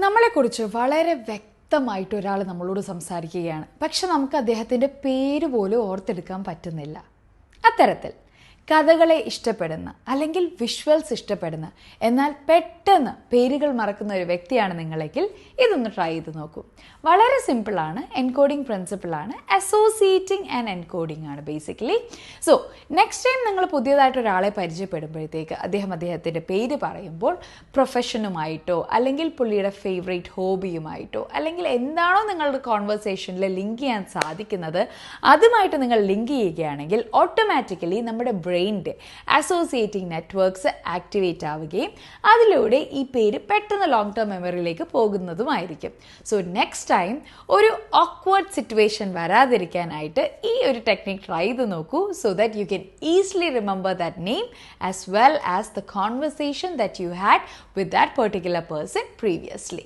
നമ്മളെക്കുറിച്ച് വളരെ വ്യക്തമായിട്ട് ഒരാൾ നമ്മളോട് സംസാരിക്കുകയാണ്, പക്ഷെ നമുക്ക് അദ്ദേഹത്തിൻ്റെ പേര് പോലും ഓർത്തെടുക്കാൻ പറ്റുന്നില്ല. അത്തരത്തിൽ കഥകളെ ഇഷ്ടപ്പെടുന്ന അല്ലെങ്കിൽ വിഷ്വൽസ് ഇഷ്ടപ്പെടുന്ന എന്നാൽ പെട്ടെന്ന് പേരുകൾ മറക്കുന്ന ഒരു വ്യക്തിയാണ് നിങ്ങളെങ്കിൽ ഇതൊന്ന് ട്രൈ ചെയ്ത് നോക്കൂ. വളരെ സിമ്പിളാണ്, എൻകോഡിങ് പ്രിൻസിപ്പിളാണ്, അസോസിയേറ്റിംഗ് ആൻഡ് എൻകോഡിംഗ് ആണ് ബേസിക്കലി. സോ നെക്സ്റ്റ് ടൈം നിങ്ങൾ പുതിയതായിട്ട് ഒരാളെ പരിചയപ്പെടുമ്പോഴത്തേക്ക് അദ്ദേഹത്തിൻ്റെ പേര് പറയുമ്പോൾ പ്രൊഫഷനുമായിട്ടോ അല്ലെങ്കിൽ പുള്ളിയുടെ ഫേവറേറ്റ് ഹോബിയുമായിട്ടോ അല്ലെങ്കിൽ എന്താണോ നിങ്ങളുടെ കോൺവെർസേഷനിൽ ലിങ്ക് ചെയ്യാൻ സാധിക്കുന്നത് അതുമായിട്ട് നിങ്ങൾ ലിങ്ക് ചെയ്യുകയാണെങ്കിൽ ഓട്ടോമാറ്റിക്കലി നമ്മുടെ ബ്രെയിനിൻ്റെ അസോസിയേറ്റിംഗ് നെറ്റ്വർക്ക്സ് ആക്ടിവേറ്റ് ആവുകയും അതിലൂടെ ഈ പേര് പെട്ടെന്ന് ലോങ് ടേം മെമ്മറിയിലേക്ക് പോകുന്നതുമായിരിക്കും. സോ നെക്സ്റ്റ് ടൈം ഒരു ഓക്വേർഡ് സിറ്റുവേഷൻ വരാതിരിക്കാനായിട്ട് ഈ ഒരു ടെക്നിക് ട്രൈ ചെയ്ത് നോക്കൂ. So that you can easily remember that name as well as the conversation that you had with that particular person previously.